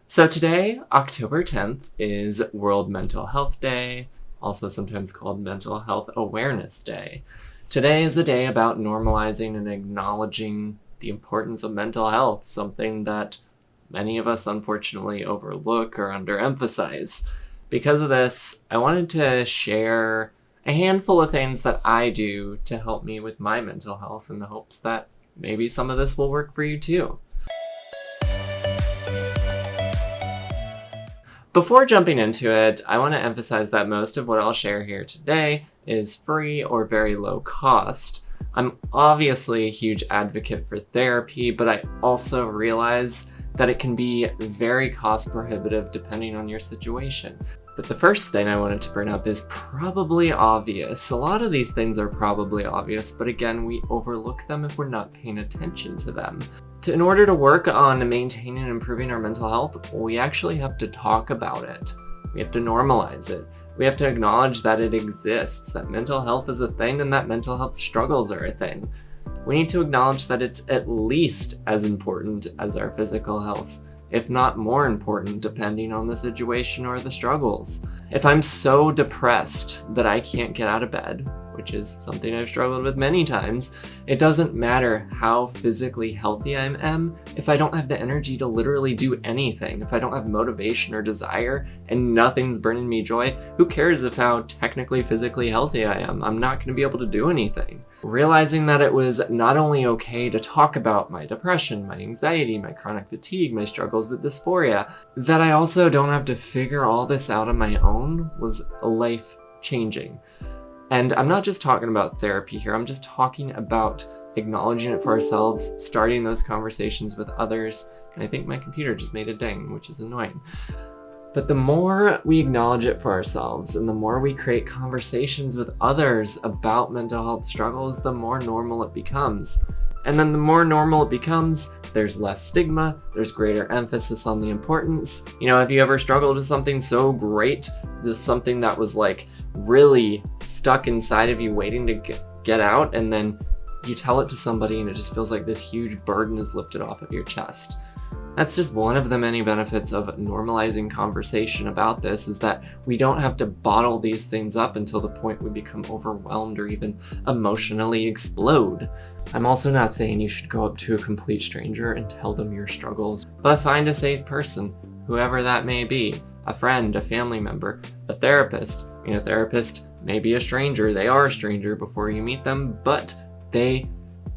So today, October 10th, is World Mental Health Day, also sometimes called Mental Health Awareness Day. Today is a day about normalizing and acknowledging the importance of mental health, something that many of us unfortunately overlook or underemphasize. Because of this, I wanted to share a handful of things that I do to help me with my mental health in the hopes that maybe some of this will work for you too. Before jumping into it, I want to emphasize that most of what I'll share here today is free or very low cost. I'm obviously a huge advocate for therapy, but I also realize that it can be very cost prohibitive depending on your situation. But the first thing I wanted to bring up is probably obvious. A lot of these things are probably obvious, but again, we overlook them if we're not paying attention to them. In order to work on maintaining and improving our mental health, we actually have to talk about it. We have to normalize it. We have to acknowledge that it exists, that mental health is a thing, and that mental health struggles are a thing. We need to acknowledge that it's at least as important as our physical health, if not more important, depending on the situation or the struggles. If I'm so depressed that I can't get out of bed, which is something I've struggled with many times, it doesn't matter how physically healthy I am if I don't have the energy to literally do anything. If I don't have motivation or desire and nothing's bringing me joy, who cares if how technically physically healthy I am? I'm not going to be able to do anything. Realizing that it was not only okay to talk about my depression, my anxiety, my chronic fatigue, my struggles with dysphoria, that I also don't have to figure all this out on my own was life-changing. And I'm not just talking about therapy here, I'm just talking about acknowledging it for ourselves, starting those conversations with others. And I think my computer just made a ding, which is annoying. But the more we acknowledge it for ourselves and the more we create conversations with others about mental health struggles, the more normal it becomes. And then the more normal it becomes, there's less stigma, there's greater emphasis on the importance. Have you ever struggled with something so great, this something that was like really stuck inside of you waiting to get out, and then you tell it to somebody and it just feels like this huge burden is lifted off of your chest? That's just one of the many benefits of normalizing conversation about this, is that we don't have to bottle these things up until the point we become overwhelmed or even emotionally explode. I'm also not saying you should go up to a complete stranger and tell them your struggles, but find a safe person, whoever that may be, a friend, a family member, a therapist. A therapist may be a stranger, they are a stranger before you meet them, but they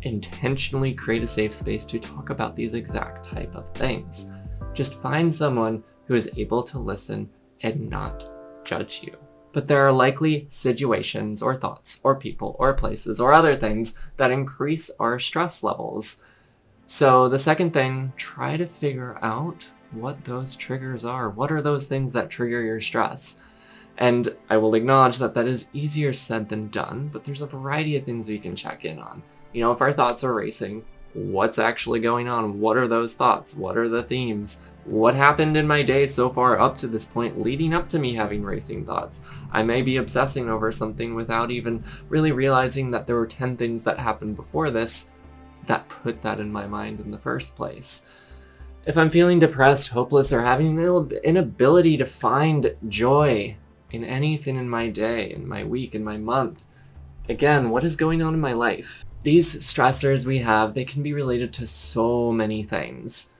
intentionally create a safe space to talk about these exact type of things. Just find someone who is able to listen and not judge you. But there are likely situations or thoughts or people or places or other things that increase our stress levels. So the second thing, try to figure out what those triggers are. What are those things that trigger your stress? And I will acknowledge that that is easier said than done, but there's a variety of things we can check in on. If our thoughts are racing, what's actually going on? What are those thoughts? What are the themes? What happened in my day so far up to this point leading up to me having racing thoughts? I may be obsessing over something without even really realizing that there were 10 things that happened before this that put that in my mind in the first place. If I'm feeling depressed, hopeless, or having an inability to find joy in anything in my day, in my week, in my month, again, what is going on in my life? These stressors we have, they can be related to so many things.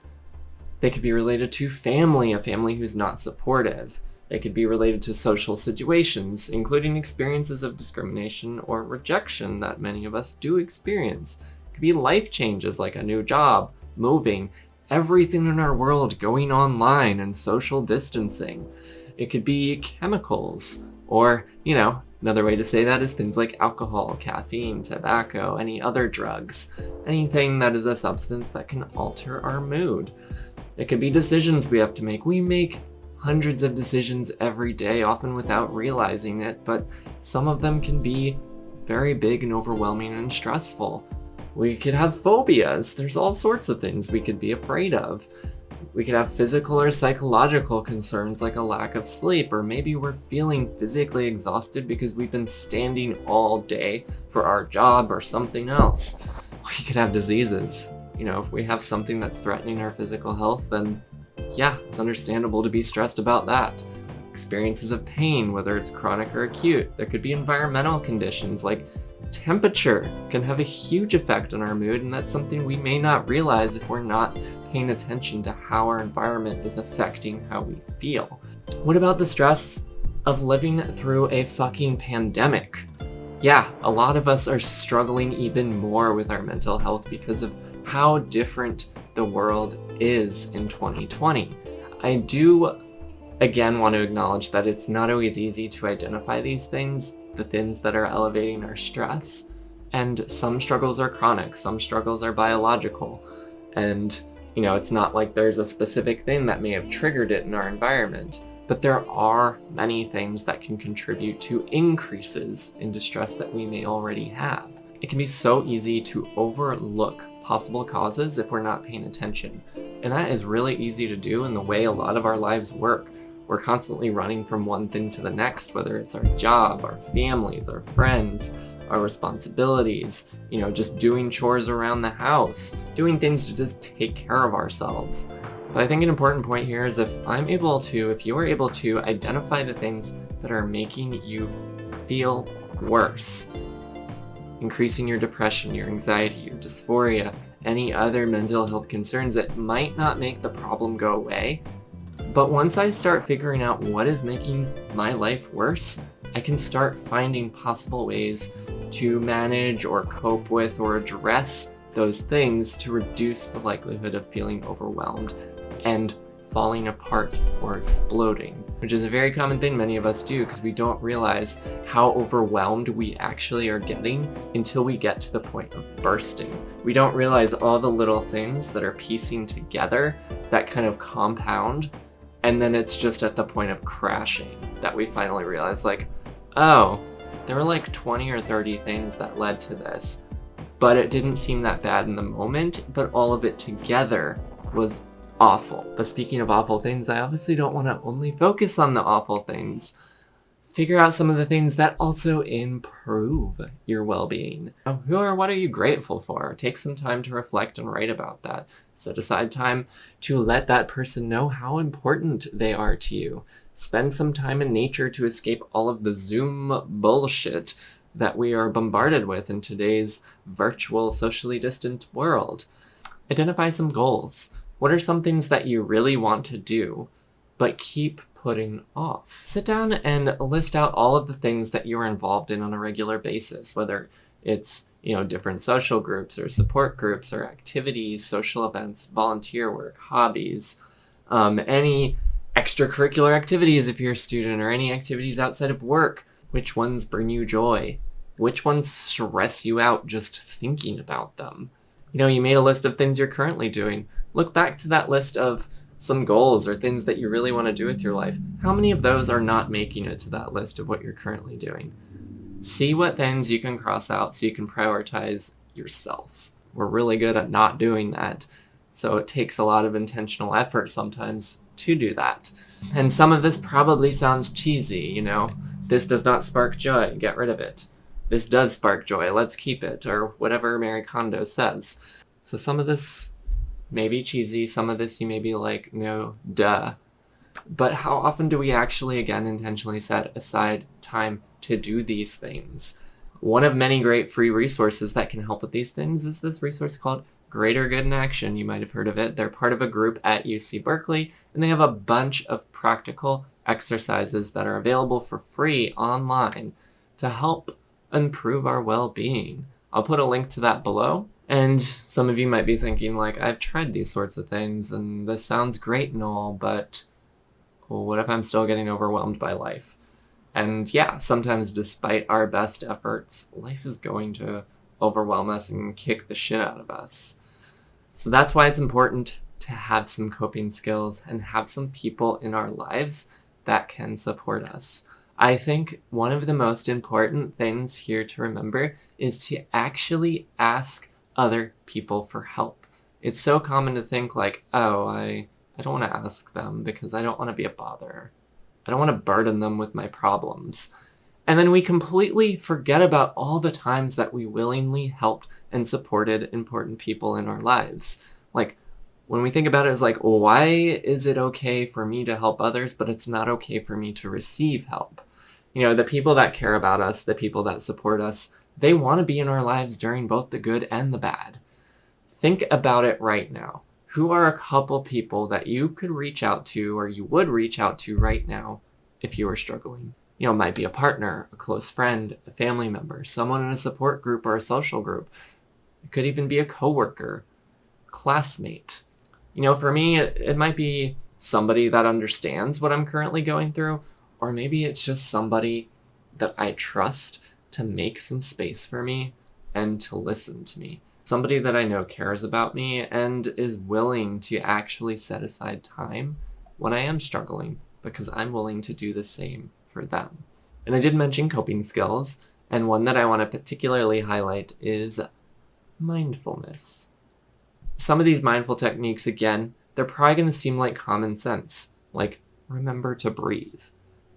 They could be related to family, a family who's not supportive. They could be related to social situations, including experiences of discrimination or rejection that many of us do experience. It could be life changes like a new job, moving, everything in our world going online and social distancing. It could be chemicals, or, another way to say that is things like alcohol, caffeine, tobacco, any other drugs, anything that is a substance that can alter our mood. It could be decisions we have to make. We make hundreds of decisions every day, often without realizing it, but some of them can be very big and overwhelming and stressful. We could have phobias. There's all sorts of things we could be afraid of. We could have physical or psychological concerns like a lack of sleep, or maybe we're feeling physically exhausted because we've been standing all day for our job or something else. We could have diseases. If we have something that's threatening our physical health, then yeah, it's understandable to be stressed about that. Experiences of pain, whether it's chronic or acute. There could be environmental conditions like temperature can have a huge effect on our mood, and that's something we may not realize if we're not paying attention to how our environment is affecting how we feel. What about the stress of living through a fucking pandemic? Yeah, a lot of us are struggling even more with our mental health because of how different the world is in 2020. I do again want to acknowledge that it's not always easy to identify these things, the things that are elevating our stress. And some struggles are chronic, some struggles are biological. And, it's not like there's a specific thing that may have triggered it in our environment. But there are many things that can contribute to increases in distress that we may already have. It can be so easy to overlook possible causes if we're not paying attention. And that is really easy to do in the way a lot of our lives work. We're constantly running from one thing to the next, whether it's our job, our families, our friends, our responsibilities, just doing chores around the house, doing things to just take care of ourselves. But I think an important point here is if you are able to identify the things that are making you feel worse, increasing your depression, your anxiety, your dysphoria, any other mental health concerns, it might not make the problem go away. But once I start figuring out what is making my life worse, I can start finding possible ways to manage or cope with or address those things to reduce the likelihood of feeling overwhelmed and falling apart or exploding, which is a very common thing many of us do because we don't realize how overwhelmed we actually are getting until we get to the point of bursting. We don't realize all the little things that are piecing together that kind of compound, and then it's just at the point of crashing that we finally realize, oh, there were 20 or 30 things that led to this, but it didn't seem that bad in the moment, but all of it together was awful. But speaking of awful things, I obviously don't want to only focus on the awful things. Figure out some of the things that also improve your well-being. What are you grateful for? Take some time to reflect and write about that. Set aside time to let that person know how important they are to you. Spend some time in nature to escape all of the Zoom bullshit that we are bombarded with in today's virtual, socially distant world. Identify some goals. What are some things that you really want to do, but keep putting off? Sit down and list out all of the things that you're involved in on a regular basis, whether it's, different social groups or support groups or activities, social events, volunteer work, hobbies, any extracurricular activities if you're a student, or any activities outside of work. Which ones bring you joy? Which ones stress you out just thinking about them? You made a list of things you're currently doing. Look back to that list of some goals or things that you really want to do with your life. How many of those are not making it to that list of what you're currently doing? See what things you can cross out so you can prioritize yourself. We're really good at not doing that, so it takes a lot of intentional effort sometimes to do that. And some of this probably sounds cheesy, This does not spark joy, get rid of it. This does spark joy, let's keep it, or whatever Marie Kondo says. So some of this may be cheesy, some of this you may be like, no, duh. But how often do we actually, again, intentionally set aside time to do these things? One of many great free resources that can help with these things is this resource called Greater Good in Action. You might have heard of it. They're part of a group at UC Berkeley, and they have a bunch of practical exercises that are available for free online to help improve our well-being. I'll put a link to that below. And some of you might be thinking, I've tried these sorts of things, and this sounds great and all, but what if I'm still getting overwhelmed by life? And yeah, sometimes despite our best efforts, life is going to overwhelm us and kick the shit out of us. So that's why it's important to have some coping skills and have some people in our lives that can support us. I think one of the most important things here to remember is to actually ask other people for help. It's so common to think I don't want to ask them because I don't want to be a bother. I don't want to burden them with my problems. And then we completely forget about all the times that we willingly helped and supported important people in our lives. When we think about it as like, why is it okay for me to help others, but it's not okay for me to receive help? The people that care about us, the people that support us, they want to be in our lives during both the good and the bad. Think about it right now. Who are a couple people that you could reach out to, or you would reach out to right now if you were struggling? It might be a partner, a close friend, a family member, someone in a support group or a social group. It could even be a coworker, classmate. For me, it might be somebody that understands what I'm currently going through, or maybe it's just somebody that I trust to make some space for me and to listen to me. Somebody that I know cares about me and is willing to actually set aside time when I am struggling, because I'm willing to do the same for them. And I did mention coping skills, and one that I want to particularly highlight is mindfulness. Some of these mindful techniques, again, they're probably going to seem like common sense, like remember to breathe,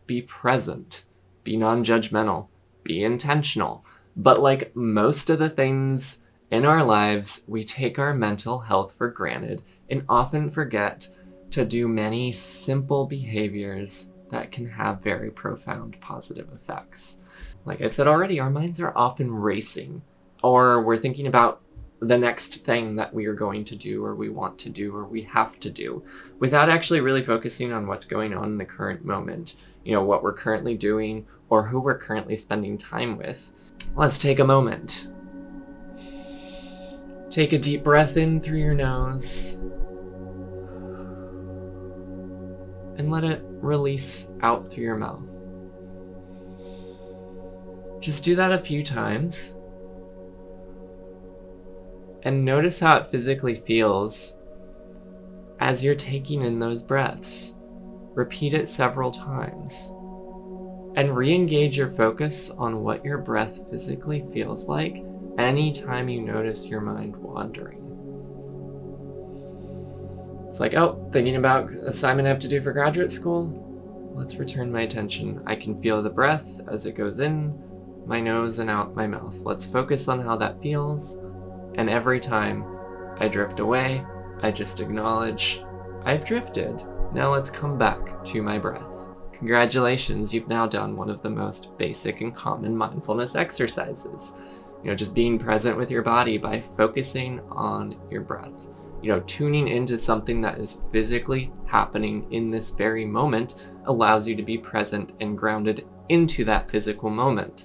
be present, be non-judgmental, be intentional. But like most of the things in our lives, we take our mental health for granted and often forget to do many simple behaviors that can have very profound positive effects. Like I've said already, our minds are often racing, or we're thinking about the next thing that we are going to do, or we want to do, or we have to do, without actually really focusing on what's going on in the current moment, what we're currently doing, or who we're currently spending time with. Let's take a moment. Take a deep breath in through your nose, and let it release out through your mouth. Just do that a few times. And notice how it physically feels as you're taking in those breaths. Repeat it several times. And re-engage your focus on what your breath physically feels like anytime you notice your mind wandering. It's like, thinking about assignment I have to do for graduate school? Let's return my attention. I can feel the breath as it goes in my nose and out my mouth. Let's focus on how that feels. And every time I drift away, I just acknowledge I've drifted. Now let's come back to my breath. Congratulations, you've now done one of the most basic and common mindfulness exercises. Just being present with your body by focusing on your breath. Tuning into something that is physically happening in this very moment allows you to be present and grounded into that physical moment.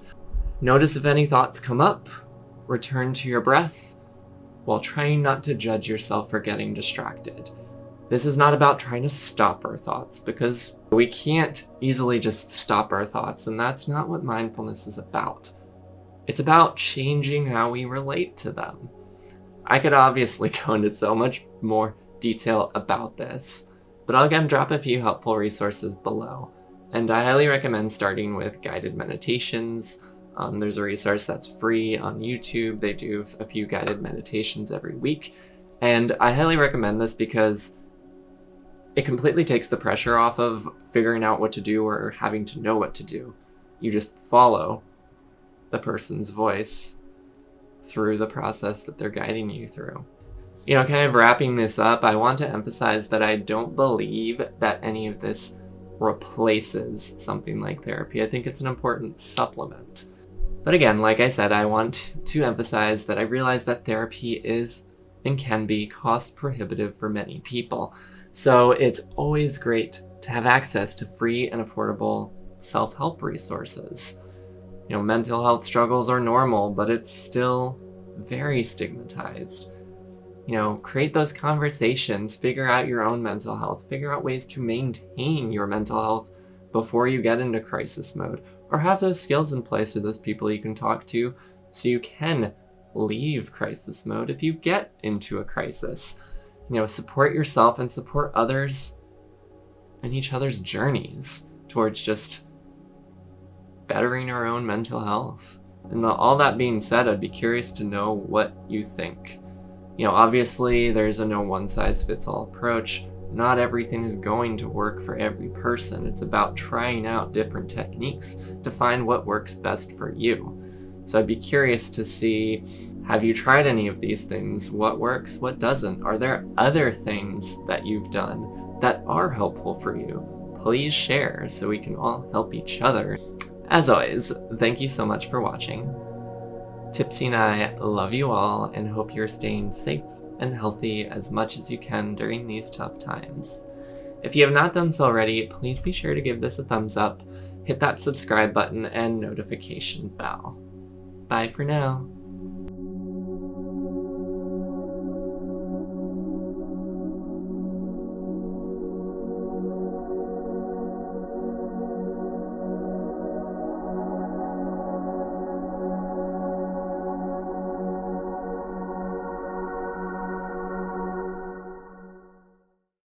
Notice if any thoughts come up. Return to your breath while trying not to judge yourself for getting distracted. This is not about trying to stop our thoughts, because we can't easily just stop our thoughts, and that's not what mindfulness is about. It's about changing how we relate to them. I could obviously go into so much more detail about this, but I'll again drop a few helpful resources below. And I highly recommend starting with guided meditations. There's a resource that's free on YouTube. They do a few guided meditations every week. And I highly recommend this because it completely takes the pressure off of figuring out what to do or having to know what to do. You just follow the person's voice through the process that they're guiding you through. Kind of wrapping this up, I want to emphasize that I don't believe that any of this replaces something like therapy. I think it's an important supplement. But again, like I said, I want to emphasize that I realize that therapy is and can be cost prohibitive for many people. So it's always great to have access to free and affordable self-help resources. Mental health struggles are normal, but it's still very stigmatized. Create those conversations, figure out your own mental health, figure out ways to maintain your mental health before you get into crisis mode. Or have those skills in place with those people you can talk to so you can leave crisis mode if you get into a crisis. Support yourself and support others and each other's journeys towards just bettering our own mental health. And all that being said, I'd be curious to know what you think. Obviously there's a no one size fits all approach. Not everything is going to work for every person. It's about trying out different techniques to find what works best for you. So I'd be curious to see Have you tried any of these things? What works? What doesn't? Are there other things that you've done that are helpful for you? Please share so we can all help each other. As always, thank you so much for watching. Tipsy and I love you all and hope you're staying safe and healthy as much as you can during these tough times. If you have not done so already, please be sure to give this a thumbs up, hit that subscribe button and notification bell. Bye for now.